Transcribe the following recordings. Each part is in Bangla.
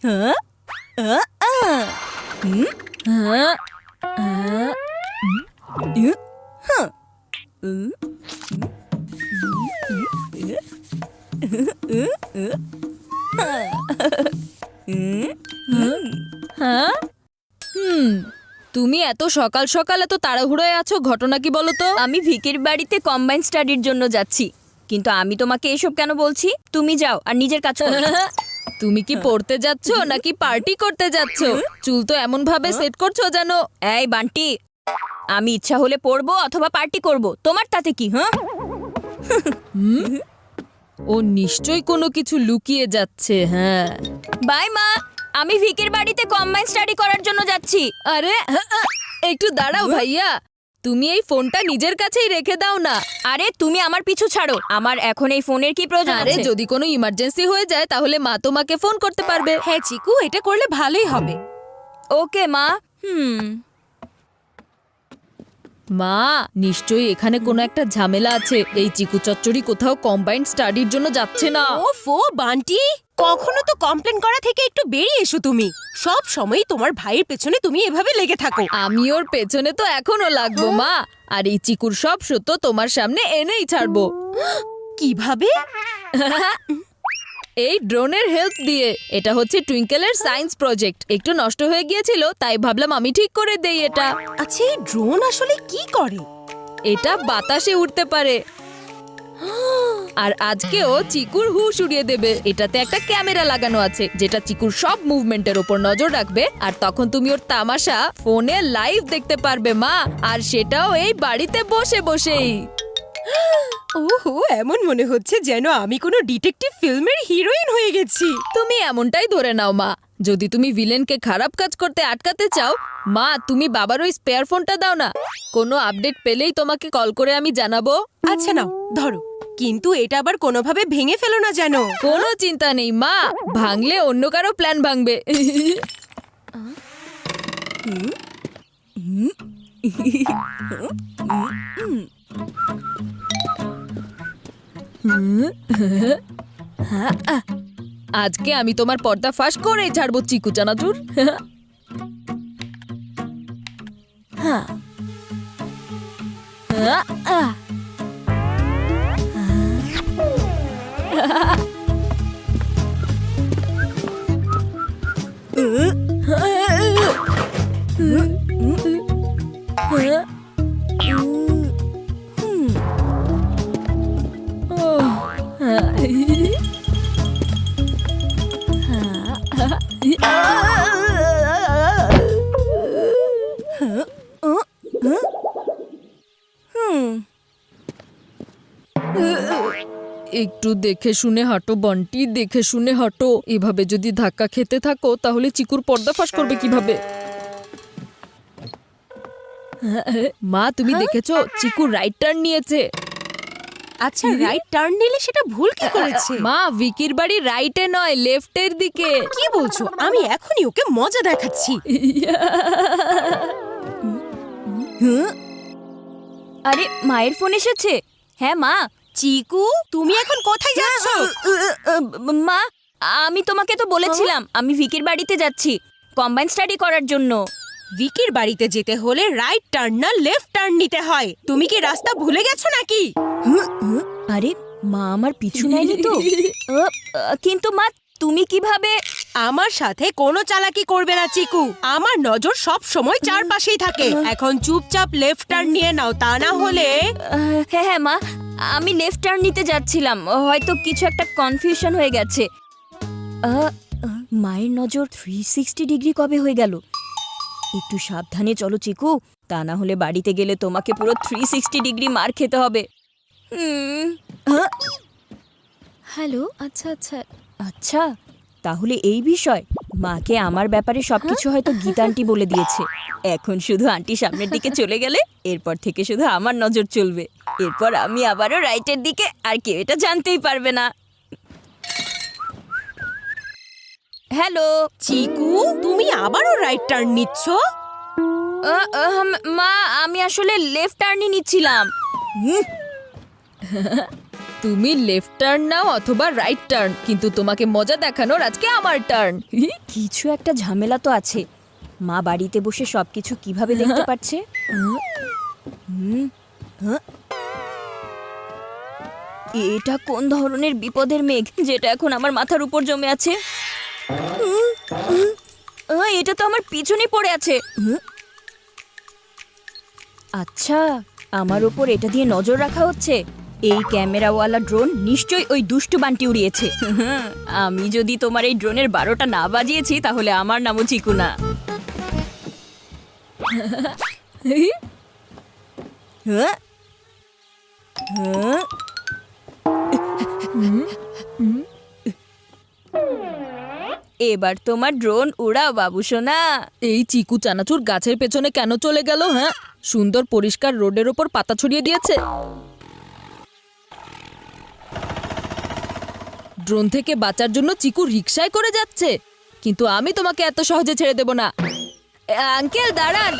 হ্যাঁ তুমি এত সকাল সকাল এত তাড়াহুড়োয় আছো, ঘটনা কি বলো তো? আমি ভিকির বাড়িতে কম্বাইন স্টাডির জন্য যাচ্ছি, কিন্তু আমি তোমাকে এসব কেন বলছি? তুমি যাও আর নিজের কাজ করো। তুমি কি পড়তে যাচ্ছ নাকি পার্টি করতে যাচ্ছ? চুল তো এমন ভাবে সেট করছো যেন। এই বান্টি, আমি ইচ্ছা হলে পড়বো অথবা পার্টি করব, তোমার তাতে কি? হ্যাঁ, ও নিশ্চয়ই কোনো কিছু লুকিয়ে যাচ্ছে। হ্যাঁ, বাই মা, আমি ভিকির বাড়িতে কম্বাইন স্টাডি করার জন্য যাচ্ছি। আরে একটু দাঁড়াও ভাইয়া, তুমি এই ফোনটা নিজের কাছেই রেখে দাও না। আরে তুমি আমার পিছু ছাড়ো, আমার এখন এই ফোনের কি প্রয়োজন আরে আছে? যদি কোনো ইমার্জেন্সি হয়ে যায় তাহলে মা তোমাকে ফোন করতে পারবে। হ্যাঁ চিকু, এটা করলে ভালোই হবে। ওকে মা। মা, নিশ্চয়ই এখানে কোনো একটা ঝামেলা আছে। এই চিকু চচ্চড়ি কোথাও কম্বাইন্ড স্টাডির জন্য যাচ্ছে না। ওফো বান্টি, কখনো তো কমপ্লেন করা থেকে একটু বেরিয়ে এসো তুমি। সব সময় তোমার ভাইয়ের পেছনে তুমি এভাবে লেগে থাকো। আমি ওর পেছনে তো এখনো লাগবো মা, আর এই চিকুর সব সত্য তোমার সামনে এনেই ছাড়বো। কিভাবে? এই ড্রোনের হেল্প দিয়ে। এটা হচ্ছে টুইঙ্কেলের সায়েন্স প্রজেক্ট। একটু নষ্ট হয়ে গিয়েছিল, তাই ভাবলাম আমি ঠিক করে দেই এটা। আচ্ছা, এই ড্রোন আসলে কি করে? এটা বাতাসে উঠতে পারে, আর আজকেও চিকুর হুশ উড়িয়ে দেবে। এটাতে একটা ক্যামেরা লাগানো আছে যেটা চিকুর সব মুভমেন্টের উপর নজর রাখবে, আর তখন তুমি ওর তামাশা ফোনে লাইভ দেখতে পারবে মা, আর সেটাও এই বাড়িতে বসে বসেই। ওহো, এমন মনে হচ্ছে যেন আমি কোনো ডিটেকটিভ ফিল্মের হিরোইন হয়ে গেছি। তুমি এমনটাই ধরে নাও মা। যদি তুমি ভিলেনকে খারাপ কাজ করতে আটকাতে চাও, মা তুমি বাবার ওই স্পেয়ার ফোনটা দাও না। কোনো আপডেট পেলেই তোমাকে কল করে আমি জানাবো। আচ্ছা নাও, ধরো। কিন্তু এটা আবার কোনোভাবে ভেঙে ফেলো না যেন। কোনো চিন্তা নেই মা, ভাঙলে অন্য কারো প্ল্যান ভাঙবে। আজকে আমি তোমার পর্দা ফাঁস করেই ছাড়বো চিকু চানাচুর। একটু দেখে শুনে হাঁটো বন্টি, দেখে শুনে হাঁটো। এভাবে যদি ধাক্কা খেতে থাকো তাহলে চিকুর পর্দা ফাঁস করবে কিভাবে? মা তুমি দেখেছো চিকু রাইট টার্ন নিয়েছে। আচ্ছা, রাইট টার্ন নিলে সেটা ভুল কি করেছে? মা ভিকির বাড়ি রাইটে নয় লেফটের দিকে। কি বলছো? আমি এখনই ওকে মজা দেখাচ্ছি। আরে মায়ের ফোন এসেছে। হ্যাঁ মা। চিকু, তুমি এখন কোথায় যাচ্ছ? মা, আমি তোমাকে তো বলেছিলাম আমি ভিকির বাড়িতে যাচ্ছি কম্বাইন স্টাডি করার জন্য। ভিকির বাড়িতে যেতে হলে রাইট টার্ন না লেফট টার্ন নিতে হয়। তুমি কি রাস্তা ভুলে গেছো নাকি? আরে মা আমার পিছু নেয়নি তো? কিন্তু মা তুমি কিভাবে? আমার সাথে কোনো চালাকি করবে না চিকু। আমার নজর সব সময় চারপাশেই থাকে। এখন চুপচাপ লেফট টার্ন নিয়ে নাও, তা না হলে। হ্যাঁ হ্যাঁ মা, আমি লেফট টার্ন নিতে যাচ্ছিলাম, হয়তো কিছু একটা কনফিউশন হয়ে গেছে। মায়ের নজর 360 ডিগ্রি কবে হয়ে গেল? একটু সাবধানে চলো চিকু, তা না হলে বাড়িতে গেলে তোমাকে পুরো 360 ডিগ্রি মার খেতে হবে। হ্যালো, আচ্ছা আচ্ছা আচ্ছা, তাহলে এই বিষয়। মাকে আমার ব্যাপারে সবকিছু হয়তো গীতা আন্টি বলে দিয়েছে। এখন শুধু আন্টি সামনের দিকে চলে গেলে এরপর থেকে শুধু আমার নজর চলবে। এরপর আমি আবারও রাইটের দিকে, আর কেউ এটা জানতেই পারবে না। হ্যালো চিকু, তুমি আবারও রাইট টার্ন নিচ্ছ? মা, আমি আসলে লেফট টার্নই নিচ্ছিলাম। তুমি লেফট টার্ন নাও অথবা রাইট টার্ন, কিন্তু তোমাকে মজা দেখানোর আজকে আমার টার্ন। কিছু একটা ঝামেলা তো আছে। মা বাড়িতে বসে সবকিছু কিভাবে দেখতে পাচ্ছে? এটা কোন ধরনের বিপদের মেঘ যেটা এখন আমার মাথার উপর জমে আছে? এটা তো আমার পিছনে পড়ে আছে। আচ্ছা, আমার উপর এটা দিয়ে নজর রাখা হচ্ছে। এই ক্যামেরাওয়ালা ড্রোন নিশ্চয়ই ওই দুষ্টু বান্টি উড়িয়েছে। আমি যদি তোমার এই ড্রোনের 12টা না বাজিয়েছি তাহলে আমার নামও চিকু না। হ্যাঁ? হ্যাঁ? এবার তোমার ড্রোন উড়াও বাবু সোনা। এই চিকু চানাচুর গাছের পেছনে কেন চলে গেল? হ্যাঁ, সুন্দর পরিষ্কার রোডের ওপর পাতা ছড়িয়ে দিয়েছে। ড্রোন থেকে বাঁচার জন্য চিকু রিকশায় করে যাচ্ছে, কিন্তু আমি তোমাকে এত সহজে ছেড়ে দেব না। আঙ্কেল দাঁড়ান।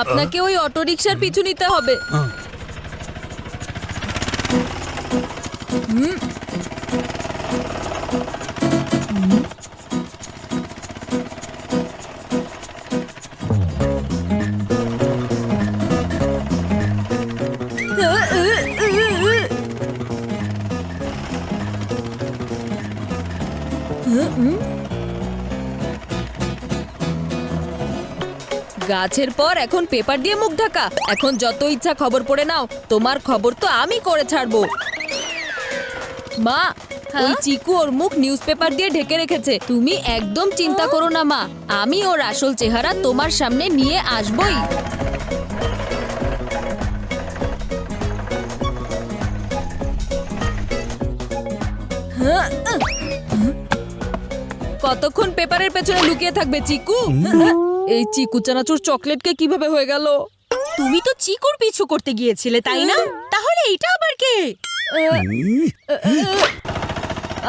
আপনাকে ওই অটো রিকশার পিছু নিতে হবে। গাছের পর এখন পেপার দিয়ে মুখ ঢাকা। এখন যত ইচ্ছা খবর পড়ে নাও, তোমার খবর তো আমি করে ছাড়বো। মা, ওই চিকু ওর মুখ নিউজপেপার দিয়ে ঢেকে রেখেছে। তুমি একদম চিন্তা করো না মা, আমি ওর আসল চেহারা তোমার সামনে নিয়ে আসবই। কতক্ষণ পেপারের পেছনে লুকিয়ে থাকবে চিকু? এই চিকু চানাচুর চকলেটকে কিভাবে হয়ে গেল? তুমি তো চিকুর পিছু করতে গিয়েছিলে তাই না? তাহলে এইটা আবার কে?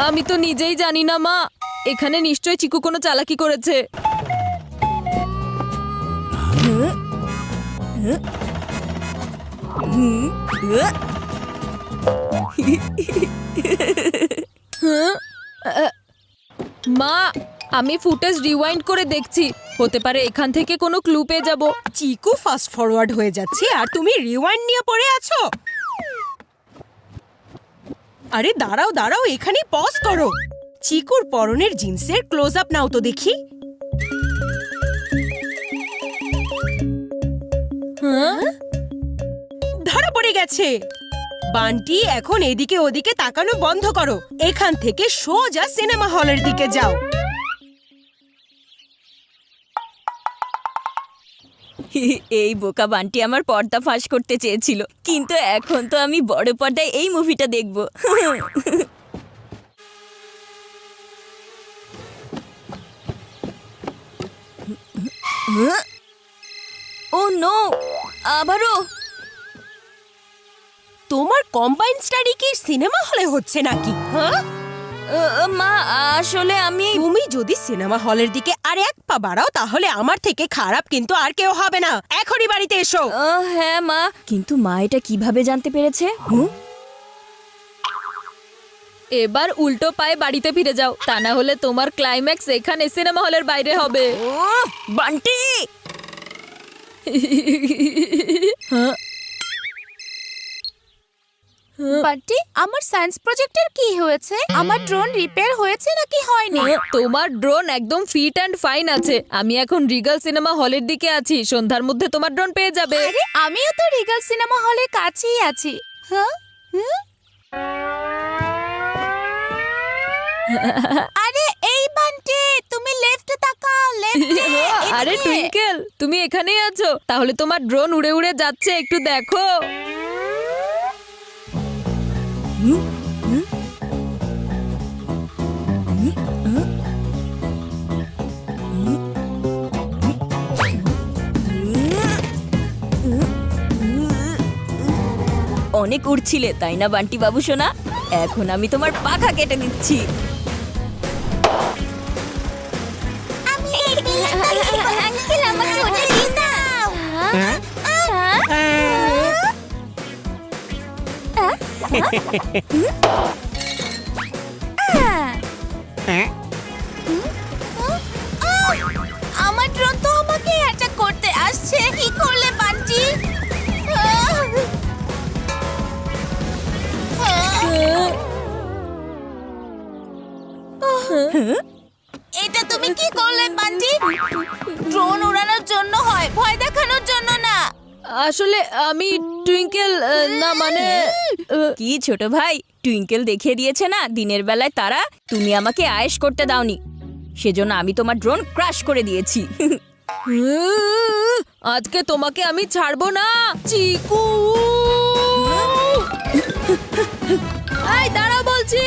আমি তো নিজেই জানি না মা, এখানে নিশ্চয়ই চিকু কোনো চালাকি করেছে। মা, আমি ফুটেজ রিওয়াইন্ড করে দেখছি, হতে পারে এখান থেকে কোনো ক্লু পেয়ে যাব। চিকু ফাস্ট ফরওয়ার্ড হয়ে যাচ্ছে আর তুমি রিওয়াইন্ড নিয়ে পড়ে আছো। আরে দাঁড়াও দাঁড়াও, এখানে পজ করো। চিকুর পরনের জিন্সের ক্লোজ আপ নাও তো দেখি। ধরা পড়ে গেছে। বান্টি, এখন এদিকে ওদিকে তাকানো বন্ধ করো। এখান থেকে সোজা সিনেমা হলের দিকে যাও। এই বোকা বান্টি আমার পর্দা ফাঁস করতে চেয়েছিল, কিন্তু এখন তো আমি বড় পর্দায় এই মুভিটা দেখব। ও নো, আবারও? তোমার কম্বাইন্ড স্টাডি কি সিনেমা হলে হচ্ছে নাকি? হ্যাঁ, মা আসলে আমি তুমি যদি সিনেমা হলের দিকে আর এক পা বাড়াও তাহলে আমার থেকে খারাপ কিন্তু আর কেউ হবে না। এখনই বাড়িতে এসো। হ্যাঁ মা, কিন্তু মা এটা কিভাবে জানতে পেরেছে? এবার উল্টো পায়ে বাড়িতে ফিরে যাও, তা না হলে তোমার ক্লাইম্যাক্স এখানে সিনেমা হলের বাইরে হবে। ও বান্টি! বান্টি, আমার সায়েন্স প্রজেক্টের কি হয়েছে? আমার ড্রোন রিপেয়ার হয়েছে নাকি হয়নি? তোমার ড্রোন একদম ফিট অ্যান্ড ফাইন আছে। আমি এখন রিগাল সিনেমা হলের দিকে আছি, সন্ধ্যার মধ্যে তোমার ড্রোন পেয়ে যাবে। আরে আমিও তো রিগাল সিনেমা হলের কাছেই আছি। হ্যাঁ? আরে এই বান্টি, তুমি লেফট তাকাও, লেফটে। আরে টুইঙ্কেল, তুমি এখানেই আছো? তাহলে তোমার ড্রোন উড়ে উড়ে যাচ্ছে, একটু দেখো। অনেক উড়ছিলে তাই না বান্টি বাবু সোনা? এখন আমি তোমার পাখা কেটে দিচ্ছি। আঙ্কেল, আমাকে ওটা দিন না। আমার ড্রোন তো আমাকে অ্যাটাক করতে আসছে। কি করলে বান্টি? এটা তুমি কি করলে বান্টি? ড্রোন উড়ানোর জন্য হয়, ভয় দেখানোর জন্য না। আসলে আমি টুইঙ্কেল না মানে কি ছোট ভাই, টুইঙ্কেল দেখিয়ে দিয়েছে না দিনের বেলায় তারা, তুমি আমাকে আয়েশ করতে দাওনি, সেজন্য আমি তোমার ড্রোন ক্রাশ করে দিয়েছি। আজকে তোমাকে আমি ছাড়বো না চিকু। এই দাঁড়াও বলছি।